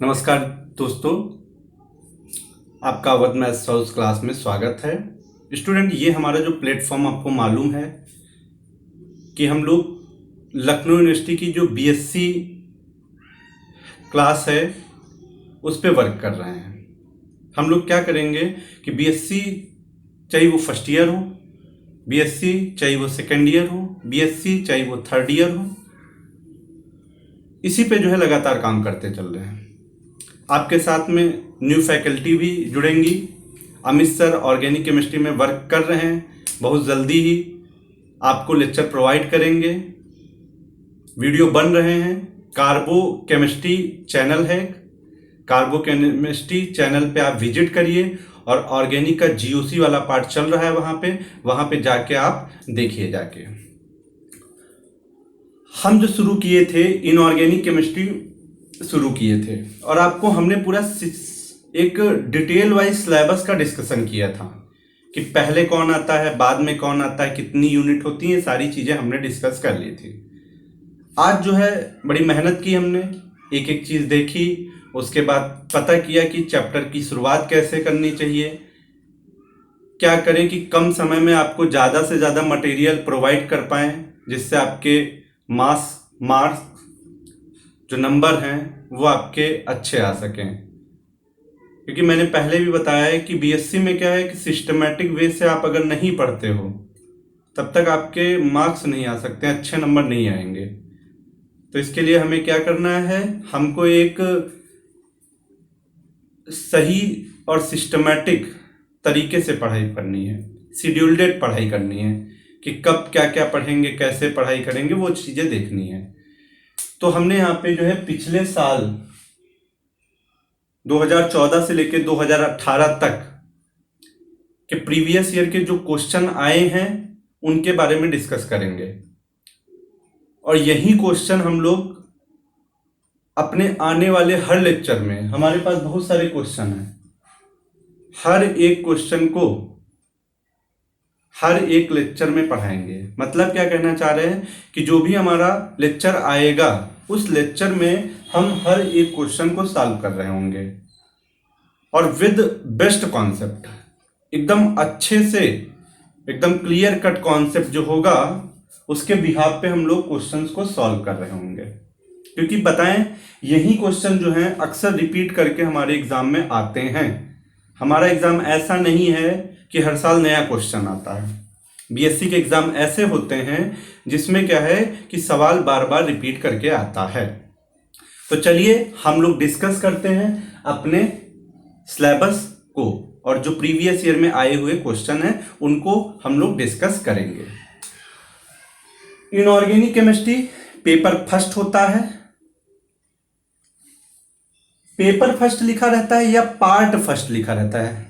नमस्कार दोस्तों, आपका अवध मैथ्स हाउस क्लास में स्वागत है। स्टूडेंट, ये हमारा जो प्लेटफॉर्म आपको मालूम है कि हम लोग लखनऊ यूनिवर्सिटी की जो बीएससी क्लास है उस पे वर्क कर रहे हैं। हम लोग क्या करेंगे कि बीएससी चाहे वो फर्स्ट ईयर हो, बीएससी चाहे वो सेकेंड ईयर हो, बीएससी चाहे वो थर्ड ईयर हो, इसी पे जो है लगातार काम करते चल रहे हैं। आपके साथ में न्यू फैकल्टी भी जुड़ेंगी। अमित सर ऑर्गेनिक केमिस्ट्री में वर्क कर रहे हैं, बहुत जल्दी ही आपको लेक्चर प्रोवाइड करेंगे। वीडियो बन रहे हैं। कार्बो केमिस्ट्री चैनल है, कार्बो केमिस्ट्री चैनल पे आप विजिट करिए और ऑर्गेनिक का जीओसी वाला पार्ट चल रहा है, वहाँ पे जाके आप देखिए। जाके हम जो शुरू किए थे इनऑर्गेनिक केमिस्ट्री शुरू किए थे और आपको हमने पूरा एक डिटेल वाइज सिलेबस का डिस्कशन किया था कि पहले कौन आता है, बाद में कौन आता है, कितनी यूनिट होती है, सारी चीज़ें हमने डिस्कस कर ली थी। आज जो है बड़ी मेहनत की हमने, एक एक चीज़ देखी, उसके बाद पता किया कि चैप्टर की शुरुआत कैसे करनी चाहिए, क्या करें कि कम समय में आपको ज़्यादा से ज़्यादा मटेरियल प्रोवाइड कर पाएँ, जिससे आपके मार्क्स जो नंबर हैं वो आपके अच्छे आ सकें। क्योंकि मैंने पहले भी बताया है कि बीएससी में क्या है कि सिस्टमेटिक वे से आप अगर नहीं पढ़ते हो तब तक आपके मार्क्स नहीं आ सकते, अच्छे नंबर नहीं आएंगे। तो इसके लिए हमें क्या करना है, हमको एक सही और सिस्टमेटिक तरीके से पढ़ाई करनी है, शेड्यूल्डेड पढ़ाई करनी है कि कब क्या क्या पढ़ेंगे, कैसे पढ़ाई करेंगे, वो चीज़ें देखनी है। तो हमने यहाँ पे जो है पिछले साल 2014 से लेकर 2018 तक के प्रीवियस ईयर के जो क्वेश्चन आए हैं उनके बारे में डिस्कस करेंगे और यही क्वेश्चन हम लोग अपने आने वाले हर लेक्चर में, हमारे पास बहुत सारे क्वेश्चन हैं, हर एक क्वेश्चन को हर एक लेक्चर में पढ़ाएंगे। मतलब क्या कहना चाह रहे हैं कि जो भी हमारा लेक्चर आएगा उस लेक्चर में हम हर एक क्वेश्चन को सॉल्व कर रहे होंगे और विद बेस्ट कॉन्सेप्ट, एकदम अच्छे से, एकदम क्लियर कट कॉन्सेप्ट जो होगा उसके बिहाफ पे हम लोग क्वेश्चंस को सॉल्व कर रहे होंगे। क्योंकि बताएं, यही क्वेश्चन जो हैं अक्सर रिपीट करके हमारे एग्जाम में आते हैं। हमारा एग्जाम ऐसा नहीं है कि हर साल नया क्वेश्चन आता है। बीएससी के एग्जाम ऐसे होते हैं जिसमें क्या है कि सवाल बार बार रिपीट करके आता है। तो चलिए हम लोग डिस्कस करते हैं अपने सिलेबस को और जो प्रीवियस ईयर में आए हुए क्वेश्चन हैं उनको हम लोग डिस्कस करेंगे। इनऑर्गेनिक केमिस्ट्री पेपर फर्स्ट होता है। पेपर फर्स्ट लिखा रहता है या पार्ट फर्स्ट लिखा रहता है?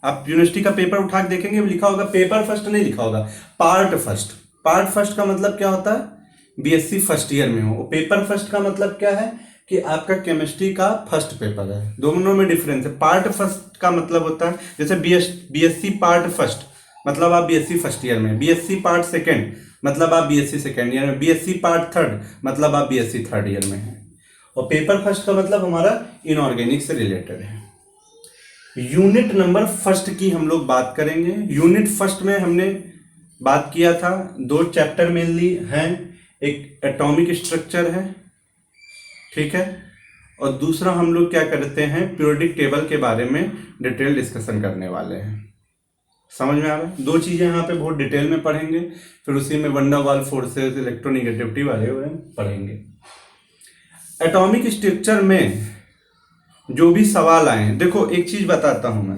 आप यूनिवर्सिटी का पेपर उठा के देखेंगे, लिखा होगा पेपर फर्स्ट, नहीं लिखा होगा पार्ट फर्स्ट। पार्ट फर्स्ट का मतलब क्या होता है? बीएससी फर्स्ट ईयर में हो। पेपर फर्स्ट का मतलब क्या है कि आपका केमिस्ट्री का फर्स्ट पेपर है। दोनों में डिफरेंस है। पार्ट फर्स्ट का मतलब होता है जैसे बीएससी पार्ट फर्स्ट मतलब आप बीएससी फर्स्ट ईयर में, बीएससी पार्ट सेकेंड मतलब आप बीएससी सेकेंड ईयर में, बीएससी पार्ट थर्ड मतलब आप बीएससी थर्ड ईयर में हैं। और पेपर फर्स्ट का मतलब हमारा इनऑर्गेनिक से रिलेटेड है। यूनिट नंबर फर्स्ट की हम लोग बात करेंगे। यूनिट फर्स्ट में हमने बात किया था, दो चैप्टर मेनली हैं, एक एटॉमिक स्ट्रक्चर है, ठीक है, और दूसरा हम लोग क्या करते हैं, पीरियोडिक टेबल के बारे में डिटेल डिस्कशन करने वाले हैं। समझ में आ रहा है? दो चीज़ें यहाँ पे बहुत डिटेल में पढ़ेंगे, फिर उसी में वंडर वाल फोर्सेस, इलेक्ट्रोनेगेटिविटी वाले पढ़ेंगे। एटॉमिक स्ट्रक्चर में जो भी सवाल आए, देखो एक चीज बताता हूं मैं,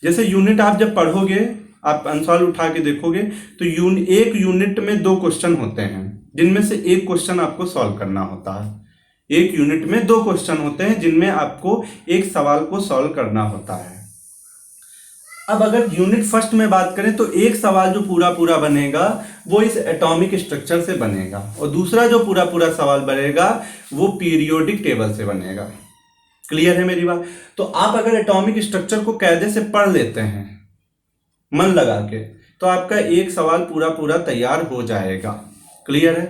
जैसे यूनिट आप जब पढ़ोगे, आप आंसर उठा के देखोगे तो एक यूनिट में दो क्वेश्चन होते हैं जिनमें से एक क्वेश्चन आपको सॉल्व करना होता है। एक यूनिट में दो क्वेश्चन होते हैं जिनमें आपको एक सवाल को सॉल्व करना होता है। अब अगर यूनिट फर्स्ट में बात करें तो एक सवाल जो पूरा पूरा बनेगा वो इस एटॉमिक स्ट्रक्चर से बनेगा और दूसरा जो पूरा पूरा सवाल बनेगा वो पीरियोडिक टेबल से बनेगा। क्लियर है मेरी बात? तो आप अगर एटॉमिक स्ट्रक्चर को कायदे से पढ़ लेते हैं मन लगा के तो आपका एक सवाल पूरा पूरा तैयार हो जाएगा। क्लियर है?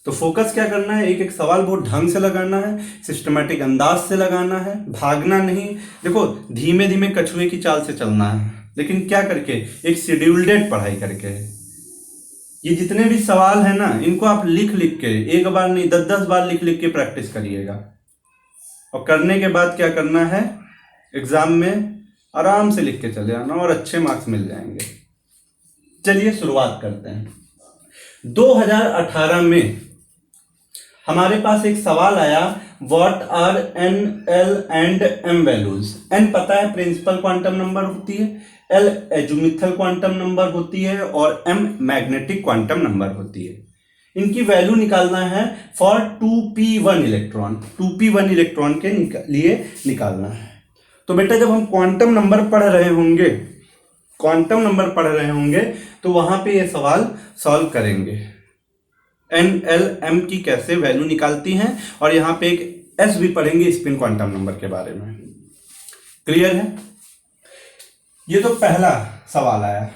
तो फोकस क्या करना है, एक एक सवाल बहुत ढंग से लगाना है, सिस्टमेटिक अंदाज से लगाना है, भागना नहीं। देखो धीमे धीमे कछुए की चाल से चलना है, लेकिन क्या करके, एक शेड्यूल्डेड पढ़ाई करके। ये जितने भी सवाल है ना, इनको आप लिख लिख के, एक बार नहीं 10-10 बार लिख लिख के प्रैक्टिस करिएगा। और करने के बाद क्या करना है, एग्जाम में आराम से लिख के चले आना और अच्छे मार्क्स मिल जाएंगे। चलिए शुरुआत करते हैं। 2018 में हमारे पास एक सवाल आया, what are N, L and M values. N पता है प्रिंसिपल क्वांटम नंबर होती है, एल एजुमिथल क्वांटम नंबर होती है और एम मैग्नेटिक क्वांटम नंबर होती है। इनकी वैल्यू निकालना है for 2p1 electron, 2p1 electron के लिए निकालना है। तो बेटा जब हम क्वांटम नंबर पढ़ रहे होंगे, तो वहां पे ये सवाल सॉल्व करेंगे, एन एल एम की कैसे वैल्यू निकालती हैं, और यहाँ पे एक एस भी पढ़ेंगे स्पिन क्वांटम नंबर के बारे में। क्लियर है? ये तो पहला सवाल आया।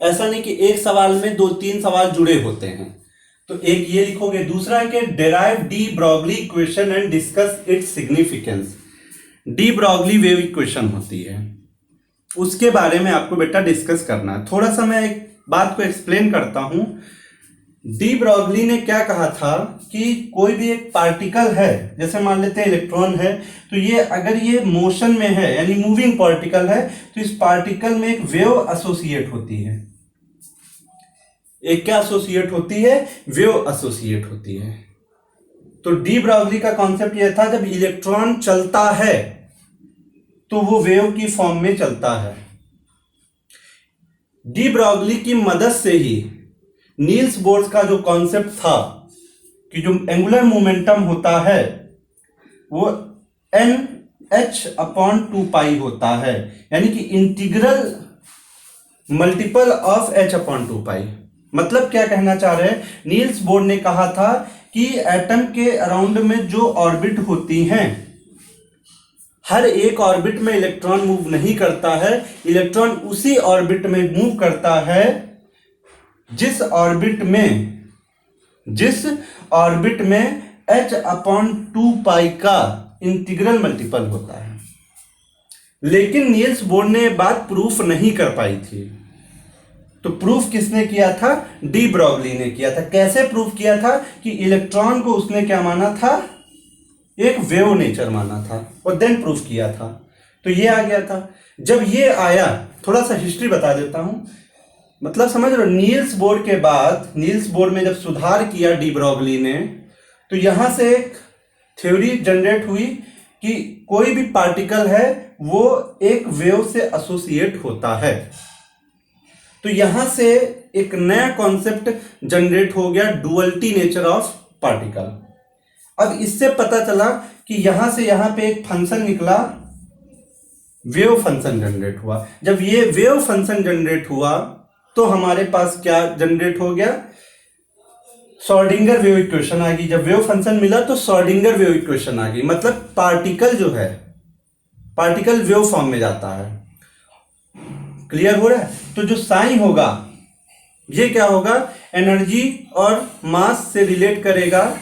ऐसा नहीं कि एक सवाल में 2-3 सवाल जुड़े होते हैं, तो एक ये लिखोगे। दूसरा है कि derive de Broglie equation and discuss its significance. De Broglie wave equation होती है, उसके बारे में आपको बेटा डिस्कस करना है। थोड़ा सा मैं एक बात को एक्सप्लेन करता हूं। डी ब्रॉगली ने क्या कहा था कि कोई भी एक पार्टिकल है, जैसे मान लेते हैं इलेक्ट्रॉन है, तो ये अगर ये मोशन में है यानी मूविंग पार्टिकल है, तो इस पार्टिकल में एक वेव एसोसिएट होती है। एक क्या एसोसिएट होती है? वेव एसोसिएट होती है। तो डी ब्रॉगली का कॉन्सेप्ट यह था, जब इलेक्ट्रॉन चलता है तो वो वेव की फॉर्म में चलता है। डी ब्रॉगली की मदद से ही नील्स बोर्स का जो कॉन्सेप्ट था कि जो एंगुलर मोमेंटम होता है वो NH/2π होता है, यानी कि इंटीग्रल मल्टीपल ऑफ H/2π। मतलब क्या कहना चाह रहे हैं, नील्स बोर ने कहा था कि एटम के अराउंड में जो ऑर्बिट होती हैं, हर एक ऑर्बिट में इलेक्ट्रॉन मूव नहीं करता है, इलेक्ट्रॉन उसी ऑर्बिट में मूव करता है जिस ऑर्बिट में H/2π का इंटीग्रल मल्टीपल होता है। लेकिन नील्स बोर ने बात प्रूफ नहीं कर पाई थी। तो प्रूफ किसने किया था? डी ब्रॉगली ने किया था। कैसे प्रूफ किया था? कि इलेक्ट्रॉन को उसने क्या माना था? एक वेव नेचर माना था, और देन प्रूफ किया था। तो ये आ गया था। जब ये आया, थोड़ा सा हिस्ट्री बता देता हूं, मतलब समझ रहे हो, नील्स बोर के बाद, नील्स बोर में जब सुधार किया डी ब्रॉगली ने, तो यहां से एक थ्योरी जनरेट हुई कि कोई भी पार्टिकल है वो एक वेव से एसोसिएट होता है। तो यहां से एक नया कॉन्सेप्ट जनरेट हो गया, डुअलिटी नेचर ऑफ पार्टिकल। अब इससे पता चला कि यहां से यहां पे एक फंक्शन निकला, वेव फंक्शन जनरेट हुआ। जब ये वेव फंक्शन जनरेट हुआ तो हमारे पास क्या जनरेट हो गया? श्रोडिंगर वेव इक्वेशन आ गई। जब वेव फंक्शन मिला तो श्रोडिंगर वेव इक्वेशन आ गई। मतलब पार्टिकल जो है, पार्टिकल वेव फॉर्म में जाता है। क्लियर हो रहा है? तो जो साइन होगा ये क्या होगा? एनर्जी और मास से रिलेट करेगा,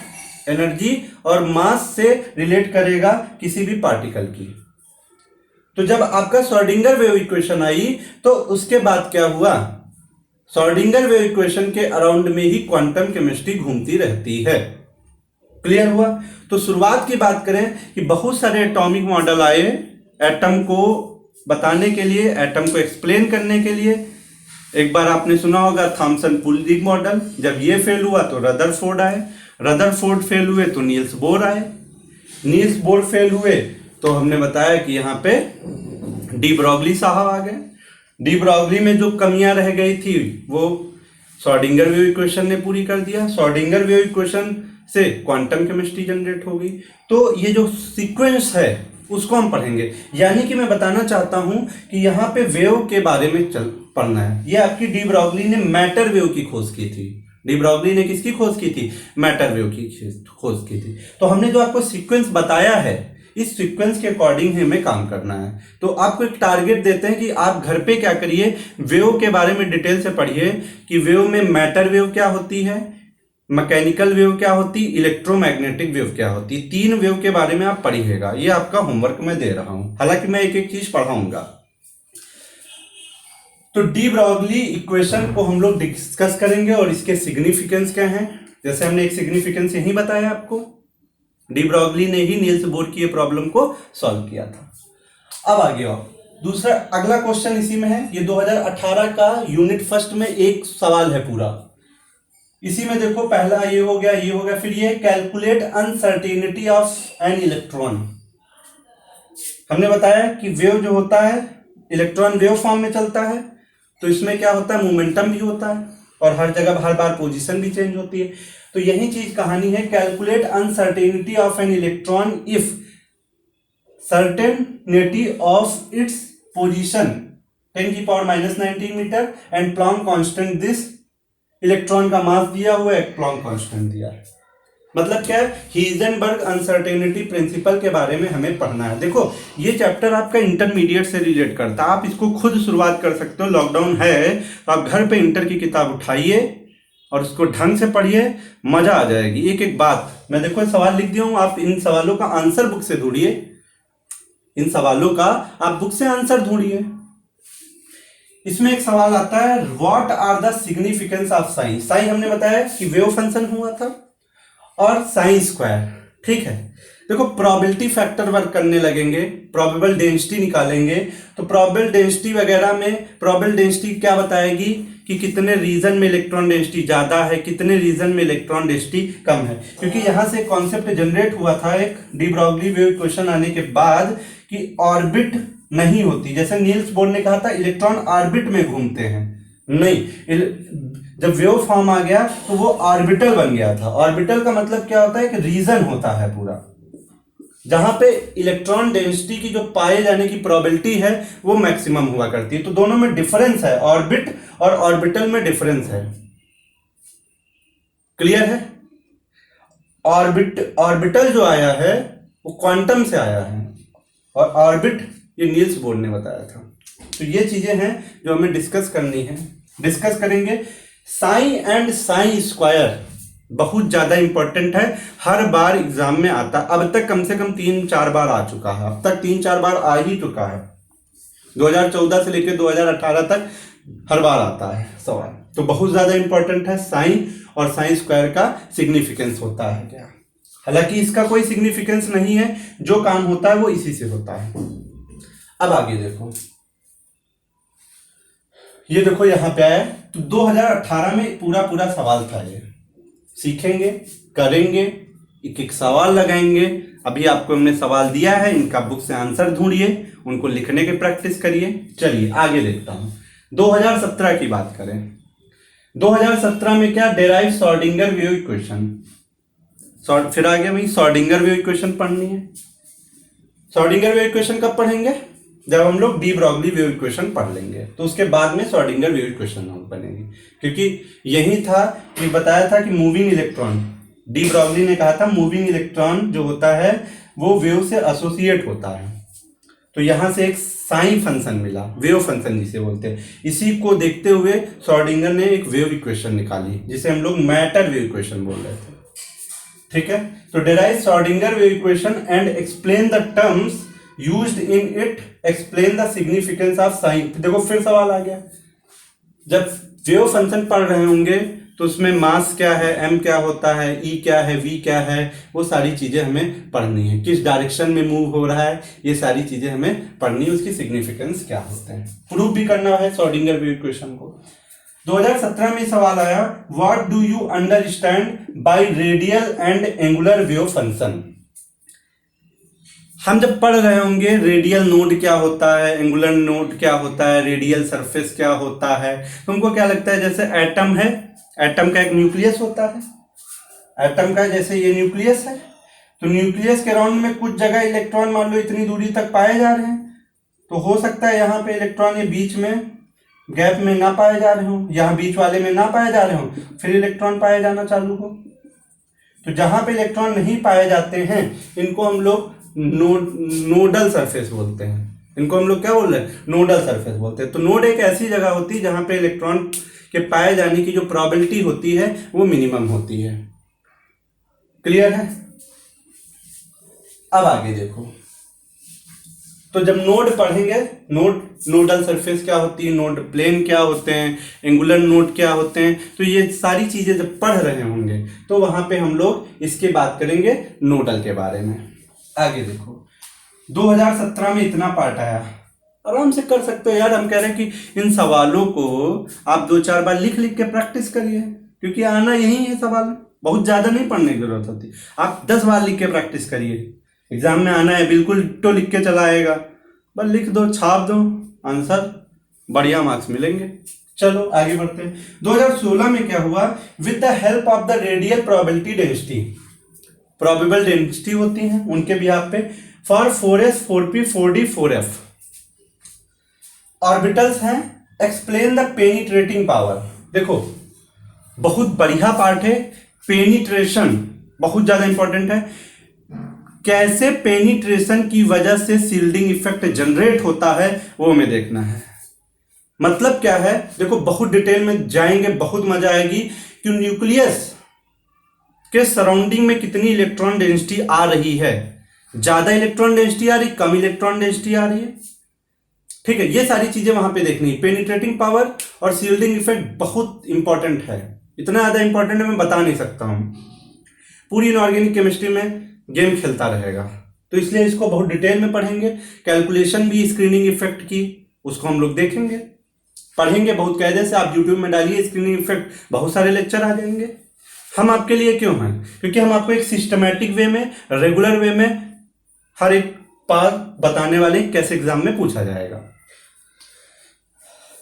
एनर्जी और मास से रिलेट करेगा किसी भी पार्टिकल की। तो जब आपका श्रोडिंगर वेव इक्वेशन आई तो उसके बाद क्या हुआ? श्रोडिंगर वेव इक्वेशन के अराउंड में ही क्वांटम केमिस्ट्री घूमती रहती है। क्लियर हुआ? तो शुरुआत की बात करें कि बहुत सारे एटॉमिक मॉडल आए एटम को बताने के लिए, एटम को एक्सप्लेन करने के लिए। एक बार आपने सुना होगा थॉमसन पुलिंग मॉडल। जब ये फेल हुआ तो रदरफोर्ड आए, रदरफोर्ड फेल हुए तो नील्स बोर आए, नील्स बोर फेल हुए तो हमने बताया कि यहाँ पे डी ब्रॉगली साहब आ गए। डी ब्रॉगली में जो कमियां रह गई थी वो श्रोडिंगर वेव इक्वेशन ने पूरी कर दिया। श्रोडिंगर वेव इक्वेशन से क्वांटम केमिस्ट्री जनरेट हो गई। तो ये जो सीक्वेंस है उसको हम पढ़ेंगे। यानी कि मैं बताना चाहता हूं कि यहाँ पे वेव के बारे में पढ़ना है। ये आपकी डी ब्रॉगली ने मैटर वेव की खोज की थी। डी ब्रॉगली ने किसकी खोज की थी? मैटर वेव की खोज की थी। तो हमने जो आपको सीक्वेंस बताया है, इस सीक्वेंस के अकॉर्डिंग हमें काम करना है। तो आपको एक टारगेट देते हैं कि आप घर पे क्या करिए, वेव के बारे में डिटेल से पढ़िए कि वेव में मैटर वेव क्या होती है, मैकेनिकल वेव क्या होती, इलेक्ट्रोमैग्नेटिक वेव क्या होती, तीन वेव के बारे में आप पढ़िएगा। ये आपका होमवर्क मैं दे रहा हूं, हालांकि मैं एक एक चीज पढ़ाऊंगा। तो डी ब्रॉगली इक्वेशन को हम लोग डिस्कस करेंगे और इसके सिग्निफिकेंस क्या हैं। जैसे हमने एक सिग्निफिकेंस यही बताया आपको, डी ब्रॉगली ने ही नील्स बोर की ये प्रॉब्लम को सॉल्व किया था। अब आगे आओ, दूसरा अगला क्वेश्चन इसी में है। ये 2018 का यूनिट फर्स्ट में एक सवाल है पूरा। इसी में देखो पहला ये हो गया, ये हो गया, फिर ये calculate uncertainty of an electron. हमने बताया कि वेव जो होता है इलेक्ट्रॉन वेव फॉर्म में चलता है, तो इसमें क्या होता है, मोमेंटम भी होता है और हर जगह हर बार पोजीशन भी चेंज होती है। तो यही चीज कहानी है, calculate uncertainty of an electron if certainty of its position 10⁻⁻19 metre and Planck constant this. Electron का मास दिया हुआ है, प्लॉन्क कांस्टेंट दिया है। मतलब क्या है, हीजनबर्ग अनसर्टेनिटी प्रिंसिपल के बारे में हमें पढ़ना है। देखो ये चैप्टर आपका इंटरमीडिएट से रिलेट करता है, आप इसको खुद शुरुआत कर सकते हो। लॉकडाउन है तो आप घर पे इंटर की किताब उठाइए और उसको ढंग से पढ़िए, मजा आ जाएगी। एक एक बात मैं देखो सवाल लिख दिया हूं, आप इन सवालों का आंसर बुक से ढूंढिए, इन सवालों का आप बुक से आंसर ढूंढिए। इसमें एक सवाल आता है, what are the significance of sine. Sine हमने बताया कि वेव फंक्शन हुआ था और साइन स्क्वायर, ठीक है। देखो प्रोबेबिलिटी फैक्टर वर्क करने लगेंगे, प्रोबेबल डेंसिटी निकालेंगे, तो प्रोबेबल डेंसिटी वगैरह में प्रोबेबल डेंसिटी क्या बताएगी कि कितने रीजन में इलेक्ट्रॉन डेंसिटी ज्यादा है, कितने रीजन में इलेक्ट्रॉन डेंसिटी कम है। क्योंकि यहां से कॉन्सेप्ट जनरेट हुआ था एक डी ब्रॉगली वेव इक्वेशन आने के बाद कि ऑर्बिट नहीं होती, जैसे नील्स बोर ने कहा था इलेक्ट्रॉन ऑर्बिट में घूमते हैं, नहीं, जब वेव फॉर्म आ गया तो वो ऑर्बिटल बन गया था। ऑर्बिटल का मतलब क्या होता है कि रीजन होता है पूरा, जहां पे इलेक्ट्रॉन डेंसिटी की जो पाए जाने की प्रोबेबिलिटी है वो मैक्सिमम हुआ करती है। तो दोनों में डिफरेंस है, ऑर्बिट और ऑर्बिटल में डिफरेंस है, क्लियर है। ऑर्बिटल जो आया है वो क्वांटम से आया है और ऑर्बिट ये नील्स बोर ने बताया था। तो ये चीजें हैं जो हमें डिस्कस करनी है, डिस्कस करेंगे। साइन एंड साइन स्क्वायर बहुत ज्यादा इंपॉर्टेंट है, हर बार एग्जाम में आता। अब तक कम से कम 3-4 बार आ चुका है, अब तक 3-4 बार आ ही चुका है। 2014 से लेकर 2018 तक हर बार आता है सवाल, तो बहुत ज्यादा इंपॉर्टेंट है। साइन और साइन स्क्वायर का सिग्निफिकेंस होता है क्या। हालांकि इसका कोई सिग्निफिकेंस नहीं है, जो काम होता है वो इसी से होता है। अब आगे देखो, ये देखो यहां पे आया, तो 2018 में पूरा सवाल था ये, सीखेंगे, करेंगे, एक एक सवाल लगाएंगे। अभी आपको हमने सवाल दिया है, इनका बुक से आंसर ढूंढिए, उनको लिखने की प्रैक्टिस करिए। चलिए आगे देखता हूं, 2017 की बात करें। 2017 में क्या, डेराइव श्रोडिंगर वेव इक्वेशन। फिर आगे वही श्रोडिंगर वेव इक्वेशन पढ़नी है। श्रोडिंगर वेव इक्वेशन कब पढ़ेंगे, जब हम लोग डी ब्रॉगली वेव इक्वेशन पढ़ लेंगे, तो उसके बाद में श्रोडिंगर वेव इक्वेशन बनेगी। क्योंकि यही था कि बताया था कि मूविंग इलेक्ट्रॉन, डी ब्रॉगली ने कहा था मूविंग इलेक्ट्रॉन जो होता है वो वेव से एसोसिएट होता है। तो यहां से एक साइन फंक्शन मिला, वेव फंक्शन जिसे बोलते हैं। इसी को देखते हुए श्रोडिंगर ने एक वेव इक्वेशन निकाली जिसे हम लोग मैटर वेव इक्वेशन बोल रहे थे, ठीक है। तो derive Schrodinger wave equation and explain the terms used in it, explain the significance of sign. देखो फिर सवाल आ गया, जब वेव फंक्शन पढ़ रहे होंगे तो उसमें मास क्या है, एम क्या होता है, ई क्या है, वी क्या है, वो सारी चीजें हमें पढ़नी है। किस डायरेक्शन में मूव हो रहा है, ये सारी चीजें हमें पढ़नी है। उसकी सिग्निफिकेंस क्या होते हैं, प्रूफ भी करना है श्रोडिंगर वेव इक्वेशन को। 2017 में सवाल आया, what do you understand by radial and angular wave function. हम जब पढ़ रहे होंगे रेडियल नोड क्या होता है, एंगुलर नोड क्या होता है, रेडियल सरफेस क्या होता है, तुमको क्या लगता है, जैसे एटम है, एटम का एक न्यूक्लियस होता है, एटम का जैसे ये न्यूक्लियस है, तो न्यूक्लियस के राउंड में कुछ जगह इलेक्ट्रॉन मान लो इतनी दूरी तक पाए जा रहे हैं, तो हो सकता है यहाँ पे इलेक्ट्रॉन ये बीच में गैप में ना पाए जा रहे हो, यहाँ बीच वाले में ना पाए जा रहे हो, फिर इलेक्ट्रॉन पाए जाना चालू हो। तो जहां पे इलेक्ट्रॉन नहीं पाए जाते हैं इनको हम लोग नोडल सरफेस बोलते हैं। इनको हम लोग क्या बोल रहे हैं, नोडल सरफेस बोलते हैं। तो नोड एक ऐसी जगह होती है जहां पे इलेक्ट्रॉन कि पाए जाने की जो प्रोबेबिलिटी होती है वो मिनिमम होती है। क्लियर है? अब आगे देखो, तो जब नोड पढ़ेंगे, नोडल सरफेस क्या होती है, नोड प्लेन क्या होते हैं, एंगुलर नोड क्या होते हैं, तो ये सारी चीजें जब पढ़ रहे होंगे तो वहां पे हम लोग इसकी बात करेंगे नोडल के बारे में। आगे देखो, 2017 में इतना पार्ट आया, आराम से कर सकते हो यार। हम कह रहे हैं कि इन सवालों को आप 2-4 बार लिख लिख के प्रैक्टिस करिए, क्योंकि आना यही है सवाल, बहुत ज्यादा नहीं पढ़ने की जरूरत होती। आप 10 बार लिख के प्रैक्टिस करिए, एग्जाम में आना है बिल्कुल तो लिख के चला आएगा, बस लिख दो, छाप दो आंसर, बढ़िया मार्क्स मिलेंगे। चलो आगे बढ़ते हैं। 2016 में क्या हुआ, with the help of the radial probability density, probable density होती है उनके बिहाफ पे, for 4s 4p 4d 4f orbitals हैं, एक्सप्लेन द पेनिट्रेटिंग पावर। देखो बहुत बढ़िया पार्ट है, पेनिट्रेशन बहुत ज्यादा इंपॉर्टेंट है। कैसे पेनिट्रेशन की वजह से सील्डिंग इफेक्ट जनरेट होता है वो हमें देखना है। मतलब क्या है, देखो बहुत डिटेल में जाएंगे, बहुत मजा आएगी कि न्यूक्लियस के सराउंडिंग में कितनी इलेक्ट्रॉन डेंसिटी आ रही है, ज्यादा इलेक्ट्रॉन डेंसिटी आ रही, कम इलेक्ट्रॉन डेंसिटी आ रही है, ठीक है। ये सारी चीजें वहां पे देखनी है। पेनिट्रेटिंग पावर और सील्डिंग इफेक्ट बहुत इंपॉर्टेंट है, इतना ज्यादा इंपॉर्टेंट है मैं बता नहीं सकता हूं। पूरी इनऑर्गेनिक केमिस्ट्री में गेम खेलता रहेगा, तो इसलिए इसको बहुत डिटेल में पढ़ेंगे। कैलकुलेशन भी स्क्रीनिंग इफेक्ट की, उसको हम लोग देखेंगे, पढ़ेंगे बहुत कायदे से। आप यूट्यूब में डालिए स्क्रीनिंग इफेक्ट, बहुत सारे लेक्चर आ जाएंगे। हम आपके लिए क्यों हैं, क्योंकि हम आपको एक सिस्टमैटिक वे में, रेगुलर वे में हर एक पार्ट बताने वाले, कैसे एग्जाम में पूछा जाएगा।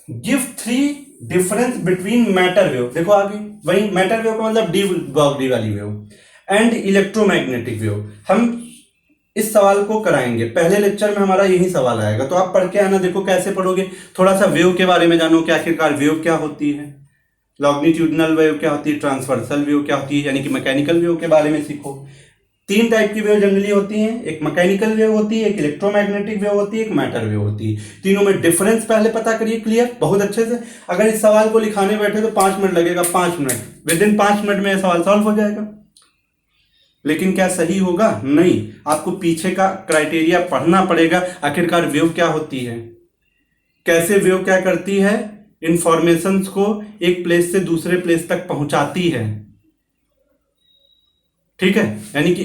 Give 3 difference between matter wave, देखो आगे वही मैटर वेव का मतलब डी ब्रॉगली वाली वेव एंड इलेक्ट्रोमैग्नेटिक वेव। हम इस सवाल को कराएंगे, पहले लेक्चर में हमारा यही सवाल आएगा, तो आप पढ़ के आना। देखो कैसे पढ़ोगे, थोड़ा सा वेव के बारे में जानो कि आखिरकार वेव क्या होती है, लॉन्गिट्यूडिनल वेव क्या होती है, ट्रांसवर्सल वेव क्या होती है, यानी कि मैकेनिकल वेव के बारे में सीखो। 3 टाइप की वेव जनरली होती हैं, एक मैकेनिकल वेव होती है, एक इलेक्ट्रोमैग्नेटिक वेव होती है, एक मैटर वेव होती है। तीनों में डिफरेंस पहले पता करिए क्लियर, बहुत अच्छे से। अगर इस सवाल को लिखाने बैठे तो 5 मिनट लगेगा, 5 मिनट, विद इन 5 मिनट में यह सवाल सॉल्व हो जाएगा। लेकिन क्या सही होगा? नहीं, आपको पीछे का क्राइटेरिया पढ़ना पड़ेगा। आखिरकार वेव क्या होती है, कैसे वेव क्या करती है, इंफॉर्मेशंस को एक प्लेस से दूसरे प्लेस तक पहुंचाती है, ठीक है। यानी कि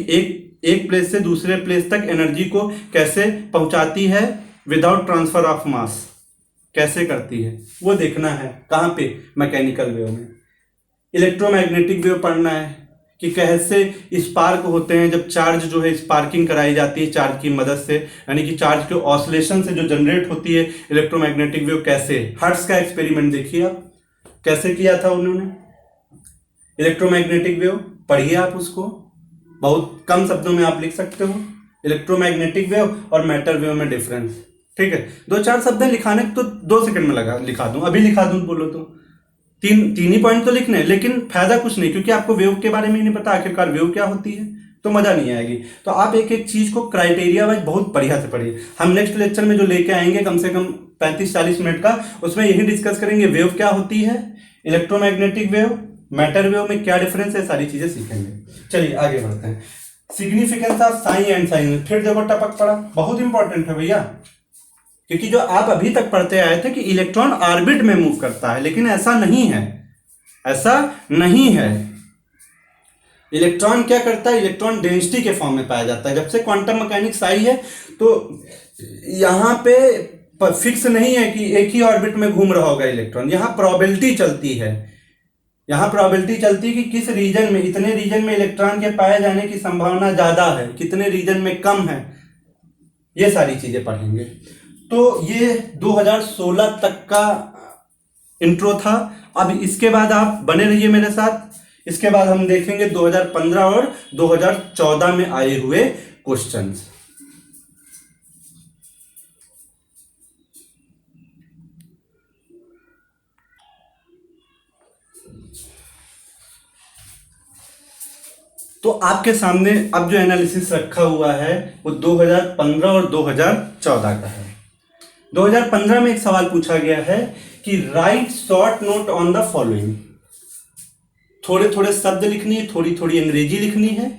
एक प्लेस से दूसरे प्लेस तक एनर्जी को कैसे पहुंचाती है विदाउट ट्रांसफर ऑफ मास, कैसे करती है वो देखना है। कहां पे? मैकेनिकल वेव में। इलेक्ट्रोमैग्नेटिक वेव पढ़ना है कि कैसे स्पार्क होते हैं, जब चार्ज जो है स्पार्किंग कराई जाती है चार्ज की मदद से, यानी कि चार्ज के ऑसिलेशन से जो जनरेट होती है इलेक्ट्रोमैग्नेटिक वेव। कैसे? हर्ट्ज का एक्सपेरिमेंट देखिए आप, कैसे किया था उन्होंने इलेक्ट्रोमैग्नेटिक वेव, पढ़िए आप उसको, बहुत कम शब्दों में आप लिख सकते हो इलेक्ट्रोमैग्नेटिक वेव और मैटर वेव में डिफरेंस, ठीक है। 2-4 शब्द लिखाने तो 2 सेकंड में लिखा दूं, अभी लिखा दूं बोलो तो, तीन ही पॉइंट तो लिखने हैं, लेकिन फायदा कुछ नहीं, क्योंकि आपको वेव के बारे में ही नहीं पता आखिरकार वेव क्या होती है, तो मजा नहीं आएगी। तो आप एक एक चीज को क्राइटेरिया वाइज बहुत बढ़िया से पढ़िए। हम नेक्स्ट लेक्चर में जो लेके आएंगे कम से कम 35-40 मिनट का, उसमें यही डिस्कस करेंगे वेव क्या होती है, इलेक्ट्रोमैग्नेटिक वेव, मैटर वेव में क्या डिफरेंस है, सारी चीजें सीखेंगे। चलिए आगे बढ़ते हैं। Significance of sign and sign, फिर देखो टपक पड़ा, बहुत इंपॉर्टेंट है भैया, क्योंकि जो आप अभी तक पढ़ते आए थे कि इलेक्ट्रॉन ऑर्बिट में मूव करता है, लेकिन ऐसा नहीं है, ऐसा नहीं है। इलेक्ट्रॉन क्या करता है, इलेक्ट्रॉन डेंसिटी के फॉर्म में पाया जाता है। जब से क्वांटम मैकेनिक्स आई है तो यहां पे फिक्स नहीं है कि एक ही ऑर्बिट में घूम रहा होगा इलेक्ट्रॉन, यहां प्रोबेबिलिटी चलती है, यहां प्रोबेबिलिटी चलती है कि किस रीजन में, इतने रीजन में इलेक्ट्रॉन के पाए जाने की संभावना ज्यादा है, कितने रीजन में कम है, ये सारी चीजें पढ़ेंगे। तो ये 2016 तक का इंट्रो था। अब इसके बाद आप बने रहिए मेरे साथ, इसके बाद हम देखेंगे 2015 और 2014 में आए हुए क्वेश्चंस। तो आपके सामने अब जो एनालिसिस रखा हुआ है वो 2015 और 2014 का है। 2015 में एक सवाल पूछा गया है कि right short note on the following, थोड़े थोड़े शब्द लिखनी है, थोड़ी थोड़ी अंग्रेजी लिखनी है।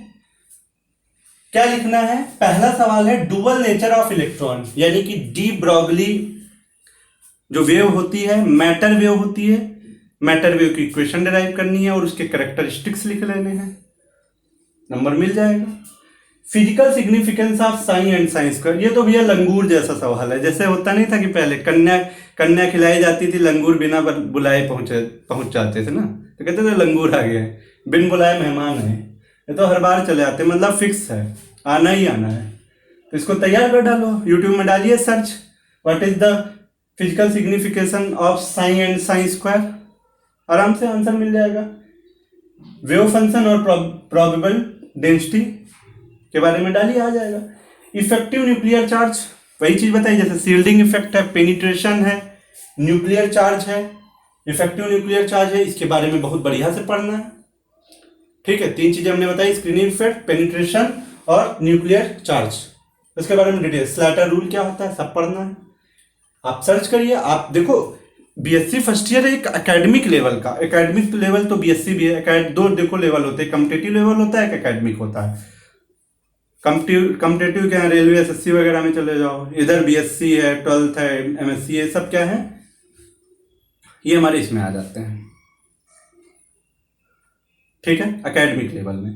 क्या लिखना है? पहला सवाल है डुअल नेचर ऑफ इलेक्ट्रॉन, यानी कि डी ब्रॉगली जो वेव होती है मैटर वेव होती है, मैटर वेव की इक्वेशन डिराइव करनी है और उसके कैरेक्टरिस्टिक्स लिख लेने हैं, नंबर मिल जाएगा। Physical significance of sign and sine square, ये तो भैया लंगूर जैसा सवाल है। जैसे होता नहीं था कि पहले कन्या कन्या खिलाई जाती थी, लंगूर बिना बुलाए पहुंच जाते थे ना, तो कहते थे लंगूर आ गए, बिन बुलाए मेहमान है। ये तो हर बार चले आते, मतलब फिक्स है, आना ही आना है। तो इसको तैयार कर डालो, यूट्यूब में डालिए search, what is the physical signification of sign and sine square, आराम से आंसर मिल जाएगा। वेव फंक्शन और प्रोबेबल डेंसिटी के बारे में डालिए, आ जाएगा। इफेक्टिव न्यूक्लियर चार्ज, वही चीज बताइए, जैसे शील्डिंग इफेक्ट है, पेनिट्रेशन है, न्यूक्लियर चार्ज है, इफेक्टिव न्यूक्लियर चार्ज है, इसके बारे में बहुत बढ़िया से पढ़ना है। ठीक है, तीन चीजें हमने बताई, स्क्रीनिंग इफेक्ट, पेनिट्रेशन और न्यूक्लियर चार्ज। इसके बारे में डिटेल, स्लैटर रूल क्या होता है, सब पढ़ना है। आप सर्च करिए, आप देखो बीएससी फर्स्ट ईयर एक एकेडमिक लेवल का, एकेडमिक लेवल तो बीएससी भी है, दो देखो लेवल होते हैं, कॉम्पिटिटिव लेवल होता है, एक एकेडमिक होता है। कॉम्पिटिटिव क्या है, रेलवे एसएससी वगैरह में चले जाओ, इधर बीएससी है, 12th है, एमएससी है, सब क्या है, ये हमारे इसमें आ जाते हैं। ठीक है, एकेडमिक लेवल में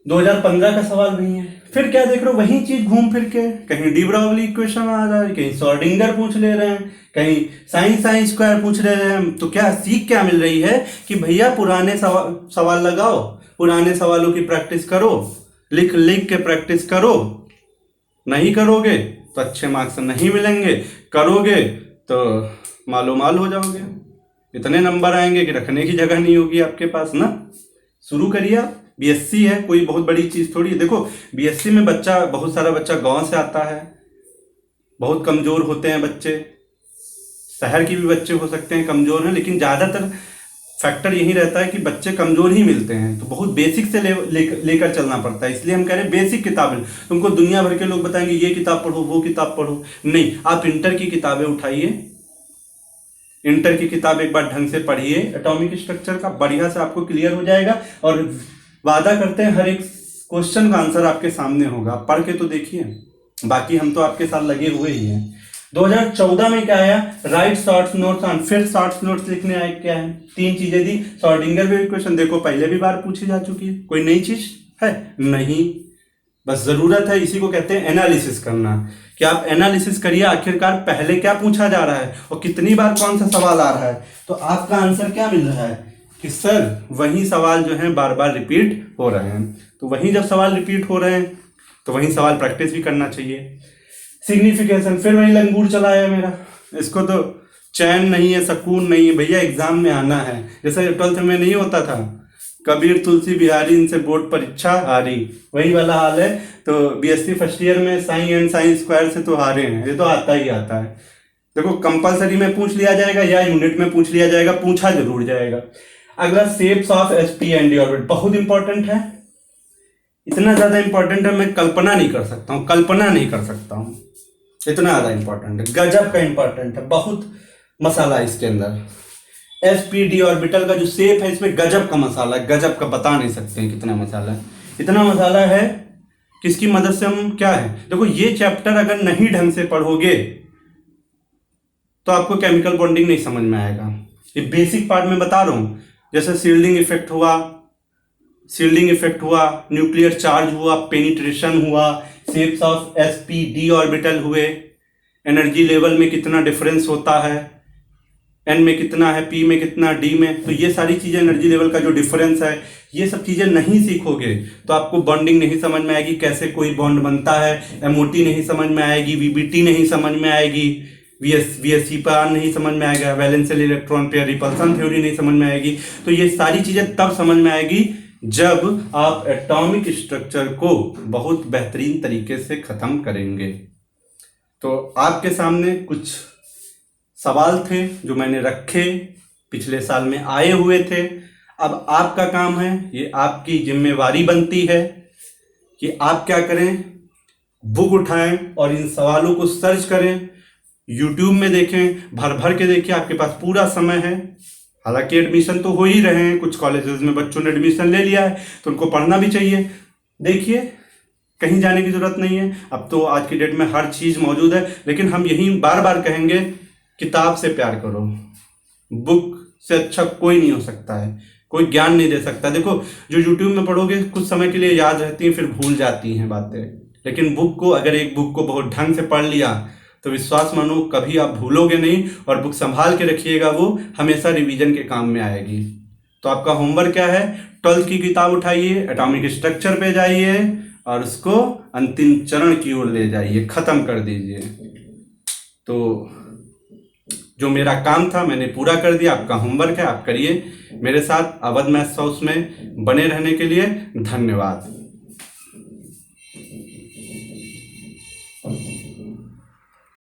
2015 का सवाल वही है। फिर क्या देख रहे हो, वही चीज घूम फिर के, कहीं डी ब्रॉगली इक्वेशन आ रहा है, कहीं श्रोडिंगर पूछ ले रहे हैं, कहीं साइन साइन स्क्वायर पूछ ले रहे हैं। तो क्या सीख क्या मिल रही है कि भैया पुराने सवाल लगाओ, पुराने सवालों की प्रैक्टिस करो, लिख लिख के प्रैक्टिस करो। नहीं करोगे तो अच्छे मार्क्स नहीं मिलेंगे, करोगे तो मालो माल हो जाओगे, इतने नंबर आएंगे कि रखने की जगह नहीं होगी आपके पास ना। शुरू करिए, बीएससी है, कोई बहुत बड़ी चीज थोड़ी है। देखो बीएससी में बच्चा, बहुत सारा बच्चा गांव से आता है, बहुत कमजोर होते हैं बच्चे, शहर की भी बच्चे हो सकते हैं कमजोर हैं, लेकिन ज्यादातर फैक्टर यही रहता है कि बच्चे कमजोर ही मिलते हैं। तो बहुत बेसिक से लेकर चलना पड़ता है, इसलिए हम कह रहे हैं बेसिक किताबें। तुमको दुनिया भर के लोग बताएंगे ये किताब पढ़ो, वो किताब पढ़ो, नहीं, आप इंटर की किताबें उठाइए, इंटर की किताब एक बार ढंग से पढ़िए, एटॉमिक स्ट्रक्चर का, बढ़िया से आपको क्लियर हो जाएगा। और वादा करते हैं हर एक क्वेश्चन का आंसर आपके सामने होगा, पढ़ के तो देखिए, बाकी हम तो आपके साथ लगे हुए ही हैं। 2014 में क्या आया, राइट शॉर्ट नोट्स ऑन, फिर शॉर्ट नोट्स लिखने आए, क्या है, तीन चीजें दी। श्रोडिंगर वेव इक्वेशन देखो पहले भी बार पूछी जा चुकी है, कोई नई चीज है नहीं, बस जरूरत है, इसी को कहते हैं एनालिसिस करना, कि आप एनालिसिस करिए आखिरकार पहले क्या पूछा जा रहा है और कितनी बार कौन सा सवाल आ रहा है, तो आपका आंसर क्या मिल रहा है कि सर वही सवाल जो है बार बार रिपीट हो रहे हैं। तो वही जब सवाल रिपीट हो रहे हैं तो वही सवाल प्रैक्टिस भी करना चाहिए। सिग्निफिकेशन, फिर वही लंगूर चला है मेरा, इसको तो चैन नहीं है, सुकून नहीं है भैया, एग्जाम में आना है। जैसे 12th में नहीं होता था, कबीर तुलसी बिहारी इनसे बोर्ड परीक्षा हारी, वही वाला हाल है। तो बीएससी फर्स्ट ईयर में साइन एंड साइन स्क्वायर से तो हारे हैं, ये तो आता ही आता है। देखो कंपलसरी में पूछ लिया जाएगा या यूनिट में पूछ लिया जाएगा, पूछा जरूर जाएगा। अगला shapes of SP and D orbit, बहुत इंपॉर्टेंट है, इतना ज्यादा इंपॉर्टेंट है मैं कल्पना नहीं कर सकता हूँ, कल्पना नहीं कर सकता हूँ, इतना ज्यादा इंपॉर्टेंट है, गजब का इंपॉर्टेंट है, बहुत मसाला है इसके अंदर। एसपीडी ऑर्बिटल का जो शेप है इसमें गजब का मसाला है, गजब का, बता नहीं सकते हैं कितना मसाला है। इतना मसाला है किसकी मदद से हम क्या है, देखो ये चैप्टर अगर नहीं ढंग से पढ़ोगे तो आपको केमिकल बॉन्डिंग नहीं समझ में आएगा। ये बेसिक पार्ट में बता रहा हूं, जैसे शील्डिंग इफेक्ट हुआ, न्यूक्लियर चार्ज हुआ, पेनिट्रेशन हुआ, शेप्स ऑफ sp-d ऑर्बिटल हुए, एनर्जी लेवल में कितना डिफरेंस होता है, n में कितना है, p में कितना, d में, तो ये सारी चीजें, एनर्जी लेवल का जो डिफरेंस है, ये सब चीजें नहीं सीखोगे तो आपको बॉन्डिंग नहीं समझ में आएगी, कैसे कोई बॉन्ड बनता है, MOT नहीं समझ में आएगी, VBT नहीं समझ में आएगी, VSC पर नहीं समझ में आएगा, वैलेंशियल इलेक्ट्रॉन पेयर रिपल्सन थ्योरी नहीं समझ में आएगी। तो ये सारी चीजें तब समझ में आएगी जब आप एटॉमिक स्ट्रक्चर को बहुत बेहतरीन तरीके से खत्म करेंगे। तो आपके सामने कुछ सवाल थे जो मैंने रखे, पिछले साल में आए हुए थे। अब आपका काम है, ये आपकी जिम्मेवारी बनती है कि आप क्या करें, बुक उठाएं और इन सवालों को सर्च करें, यूट्यूब में देखें, भर भर के देखिए, आपके पास पूरा समय है। हालांकि एडमिशन तो हो ही रहे हैं, कुछ कॉलेजेस में बच्चों ने एडमिशन ले लिया है तो उनको पढ़ना भी चाहिए। देखिए, कहीं जाने की जरूरत नहीं है, अब तो आज की डेट में हर चीज़ मौजूद है। लेकिन हम यही बार बार कहेंगे, किताब से प्यार करो। बुक से अच्छा कोई नहीं हो सकता है, कोई ज्ञान नहीं दे सकता। देखो, जो यूट्यूब में पढ़ोगे कुछ समय के लिए याद रहती हैं, फिर भूल जाती हैं बातें। लेकिन बुक को, अगर एक बुक को बहुत ढंग से पढ़ लिया तो विश्वास मानो कभी आप भूलोगे नहीं, और बुक संभाल के रखिएगा, वो हमेशा रिवीजन के काम में आएगी। तो आपका होमवर्क क्या है? 12th की किताब उठाइए, एटॉमिक स्ट्रक्चर पे जाइए और उसको अंतिम चरण की ओर ले जाइए, खत्म कर दीजिए। तो जो मेरा काम था मैंने पूरा कर दिया, आपका होमवर्क है, आप करिए। मेरे साथ अवध मैथ्स हाउस में बने रहने के लिए धन्यवाद।